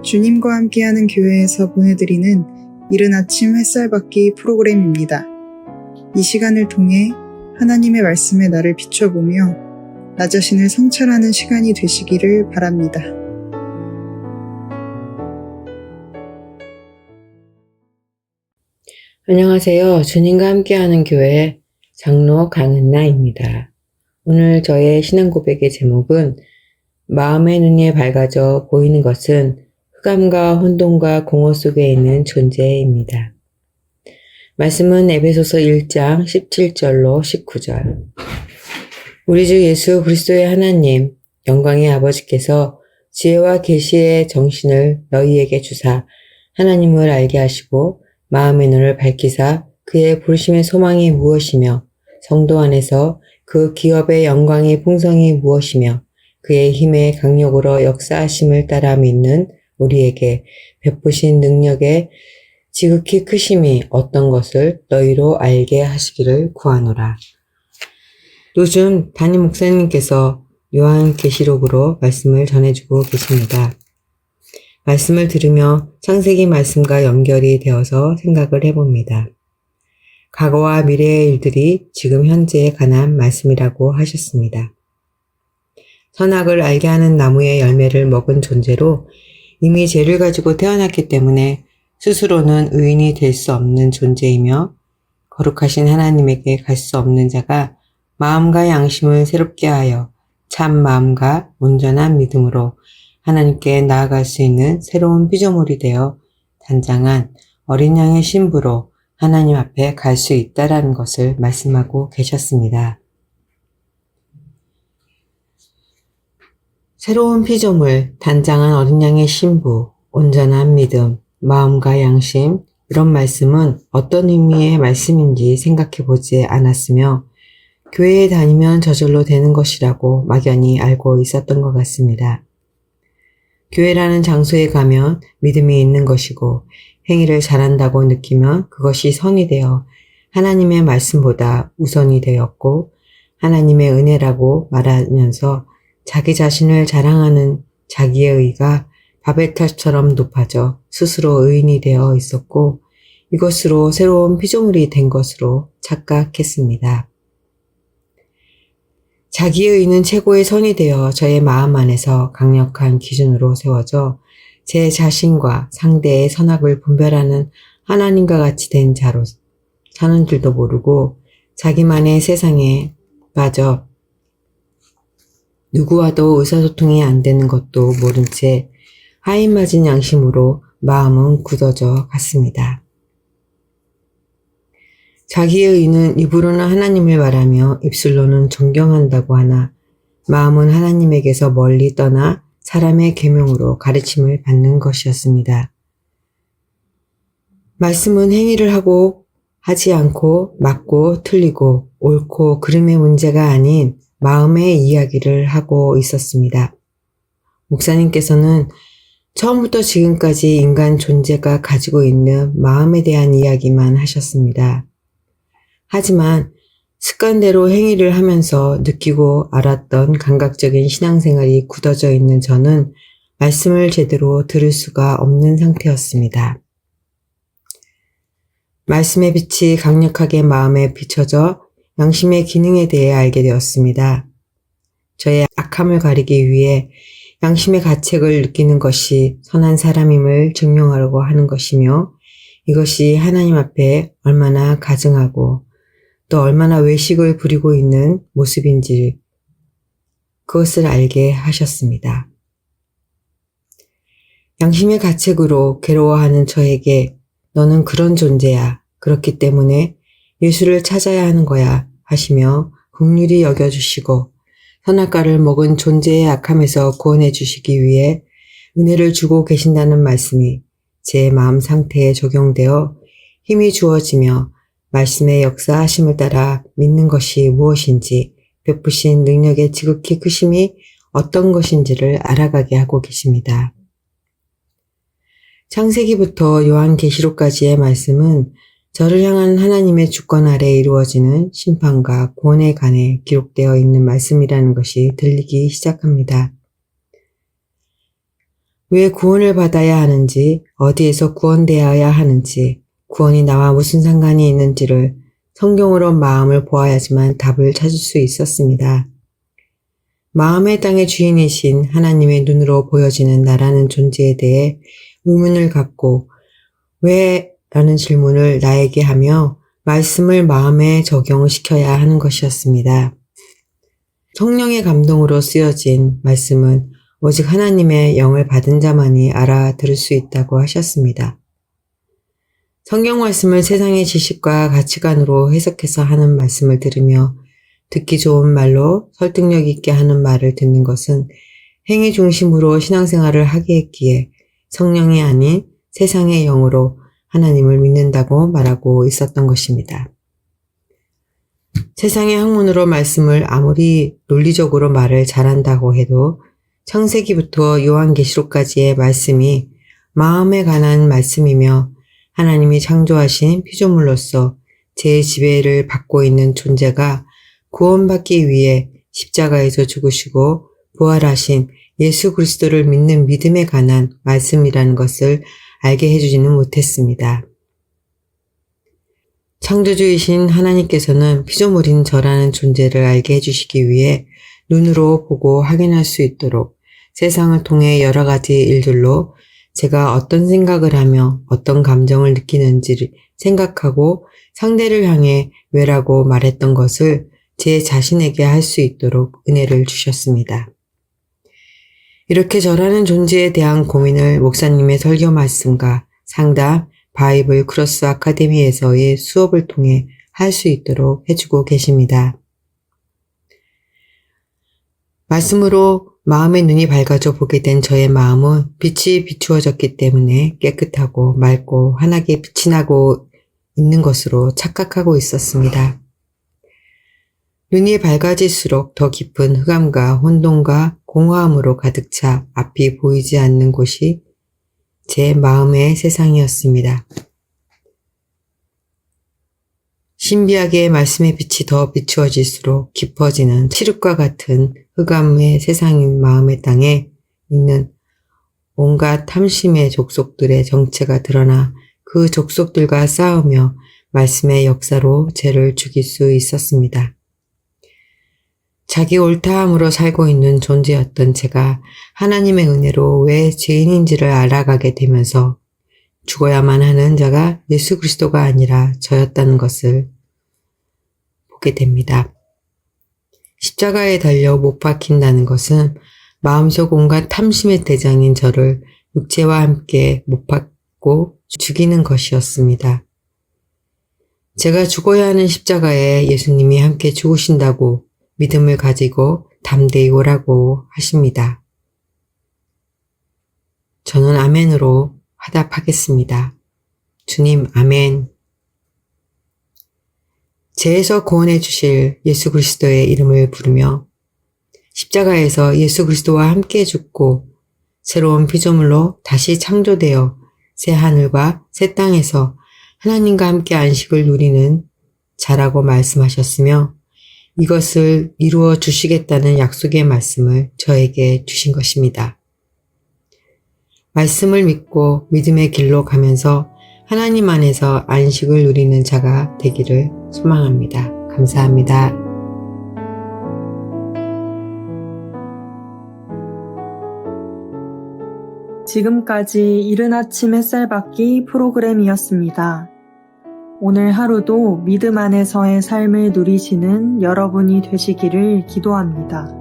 주님과 함께하는 교회에서 보내드리는 이른 아침 햇살 받기 프로그램입니다. 이 시간을 통해 하나님의 말씀에 나를 비춰보며 나 자신을 성찰하는 시간이 되시기를 바랍니다. 안녕하세요. 주님과 함께하는 교회 장로 강은나입니다. 오늘 저의 신앙 고백의 제목은 마음의 눈이 밝아져 보이는 것은 흑암과 혼돈과 공허 속에 있는 존재입니다. 말씀은 에베소서 1장 17절로 19절. 우리 주 예수 그리스도의 하나님, 영광의 아버지께서 지혜와 계시의 정신을 너희에게 주사 하나님을 알게 하시고 마음의 눈을 밝히사 그의 부르심의 소망이 무엇이며 성도 안에서 그 기업의 영광의 풍성이 무엇이며 그의 힘의 강력으로 역사하심을 따라 믿는 우리에게 베푸신 능력의 지극히 크심이 어떤 것을 너희로 알게 하시기를 구하노라. 요즘 담임 목사님께서 요한계시록으로 말씀을 전해주고 계십니다. 말씀을 들으며 창세기 말씀과 연결이 되어서 생각을 해봅니다. 과거와 미래의 일들이 지금 현재에 관한 말씀이라고 하셨습니다. 선악을 알게 하는 나무의 열매를 먹은 존재로 이미 죄를 가지고 태어났기 때문에 스스로는 의인이 될 수 없는 존재이며 거룩하신 하나님에게 갈 수 없는 자가 마음과 양심을 새롭게 하여 참 마음과 온전한 믿음으로 하나님께 나아갈 수 있는 새로운 피조물이 되어 단장한 어린 양의 신부로 하나님 앞에 갈 수 있다라는 것을 말씀하고 계셨습니다. 새로운 피조물, 단장한 어린 양의 신부, 온전한 믿음, 마음과 양심, 이런 말씀은 어떤 의미의 말씀인지 생각해 보지 않았으며 교회에 다니면 저절로 되는 것이라고 막연히 알고 있었던 것 같습니다. 교회라는 장소에 가면 믿음이 있는 것이고 행위를 잘한다고 느끼면 그것이 선이 되어 하나님의 말씀보다 우선이 되었고 하나님의 은혜라고 말하면서 자기 자신을 자랑하는 자기의 의가 바벨탑처럼 높아져 스스로 의인이 되어 있었고 이것으로 새로운 피조물이 된 것으로 착각했습니다. 자기의 의는 최고의 선이 되어 저의 마음 안에서 강력한 기준으로 세워져 제 자신과 상대의 선악을 분별하는 하나님과 같이 된 자로 사는 줄도 모르고 자기만의 세상에 빠져 누구와도 의사소통이 안 되는 것도 모른 채 하인맞은 양심으로 마음은 굳어져 갔습니다. 자기의 의는 입으로는 하나님을 말하며 입술로는 존경한다고 하나 마음은 하나님에게서 멀리 떠나 사람의 계명으로 가르침을 받는 것이었습니다. 말씀은 행위를 하고 하지 않고 맞고 틀리고 옳고 그름의 문제가 아닌 마음의 이야기를 하고 있었습니다. 목사님께서는 처음부터 지금까지 인간 존재가 가지고 있는 마음에 대한 이야기만 하셨습니다. 하지만 습관대로 행위를 하면서 느끼고 알았던 감각적인 신앙생활이 굳어져 있는 저는 말씀을 제대로 들을 수가 없는 상태였습니다. 말씀의 빛이 강력하게 마음에 비춰져 양심의 기능에 대해 알게 되었습니다. 저의 악함을 가리기 위해 양심의 가책을 느끼는 것이 선한 사람임을 증명하려고 하는 것이며 이것이 하나님 앞에 얼마나 가증하고 또 얼마나 외식을 부리고 있는 모습인지 그것을 알게 하셨습니다. 양심의 가책으로 괴로워하는 저에게 너는 그런 존재야. 그렇기 때문에 예수를 찾아야 하는 거야 하시며 긍휼히 여겨주시고 선악과를 먹은 존재의 악함에서 구원해 주시기 위해 은혜를 주고 계신다는 말씀이 제 마음 상태에 적용되어 힘이 주어지며 말씀의 역사하심을 따라 믿는 것이 무엇인지 베푸신 능력의 지극히 크심이 어떤 것인지를 알아가게 하고 계십니다. 창세기부터 요한계시록까지의 말씀은 저를 향한 하나님의 주권 아래 이루어지는 심판과 구원에 관해 기록되어 있는 말씀이라는 것이 들리기 시작합니다. 왜 구원을 받아야 하는지, 어디에서 구원되어야 하는지, 구원이 나와 무슨 상관이 있는지를 성경으로 마음을 보아야지만 답을 찾을 수 있었습니다. 마음의 땅의 주인이신 하나님의 눈으로 보여지는 나라는 존재에 대해 의문을 갖고 왜? 라는 질문을 나에게 하며 말씀을 마음에 적용시켜야 하는 것이었습니다. 성령의 감동으로 쓰여진 말씀은 오직 하나님의 영을 받은 자만이 알아들을 수 있다고 하셨습니다. 성경 말씀을 세상의 지식과 가치관으로 해석해서 하는 말씀을 들으며 듣기 좋은 말로 설득력 있게 하는 말을 듣는 것은 행위 중심으로 신앙생활을 하게 했기에 성령이 아닌 세상의 영으로 하나님을 믿는다고 말하고 있었던 것입니다. 세상의 학문으로 말씀을 아무리 논리적으로 말을 잘한다고 해도 창세기부터 요한계시록까지의 말씀이 마음에 관한 말씀이며 하나님이 창조하신 피조물로서 제 지배를 받고 있는 존재가 구원받기 위해 십자가에서 죽으시고 부활하신 예수 그리스도를 믿는 믿음에 관한 말씀이라는 것을 알게 해주지는 못했습니다. 창조주이신 하나님께서는 피조물인 저라는 존재를 알게 해주시기 위해 눈으로 보고 확인할 수 있도록 세상을 통해 여러 가지 일들로 제가 어떤 생각을 하며 어떤 감정을 느끼는지를 생각하고 상대를 향해 왜라고 말했던 것을 제 자신에게 할 수 있도록 은혜를 주셨습니다. 이렇게 저라는 존재에 대한 고민을 목사님의 설교 말씀과 상담, 바이블 크로스 아카데미에서의 수업을 통해 할 수 있도록 해주고 계십니다. 말씀으로 마음의 눈이 밝아져 보게 된 저의 마음은 빛이 비추어졌기 때문에 깨끗하고 맑고 환하게 빛이 나고 있는 것으로 착각하고 있었습니다. 눈이 밝아질수록 더 깊은 흑암과 혼돈과 공허함으로 가득 차 앞이 보이지 않는 곳이 제 마음의 세상이었습니다. 신비하게 말씀의 빛이 더 비추어질수록 깊어지는 칠흑과 같은 흑암의 세상인 마음의 땅에 있는 온갖 탐심의 족속들의 정체가 드러나 그 족속들과 싸우며 말씀의 역사로 죄를 죽일 수 있었습니다. 자기 옳다함으로 살고 있는 존재였던 제가 하나님의 은혜로 왜 죄인인지를 알아가게 되면서 죽어야만 하는 자가 예수 그리스도가 아니라 저였다는 것을 보게 됩니다. 십자가에 달려 못 박힌다는 것은 마음속 온갖 탐심의 대장인 저를 육체와 함께 못 박고 죽이는 것이었습니다. 제가 죽어야 하는 십자가에 예수님이 함께 죽으신다고 믿음을 가지고 담대히 오라고 하십니다. 저는 아멘으로 화답하겠습니다. 주님, 아멘. 죄에서 구원해 주실 예수 그리스도의 이름을 부르며 십자가에서 예수 그리스도와 함께 죽고 새로운 피조물로 다시 창조되어 새 하늘과 새 땅에서 하나님과 함께 안식을 누리는 자라고 말씀하셨으며 이것을 이루어 주시겠다는 약속의 말씀을 저에게 주신 것입니다. 말씀을 믿고 믿음의 길로 가면서 하나님 안에서 안식을 누리는 자가 되기를 소망합니다. 감사합니다. 지금까지 이른 아침 햇살 받기 프로그램이었습니다. 오늘 하루도 믿음 안에서의 삶을 누리시는 여러분이 되시기를 기도합니다.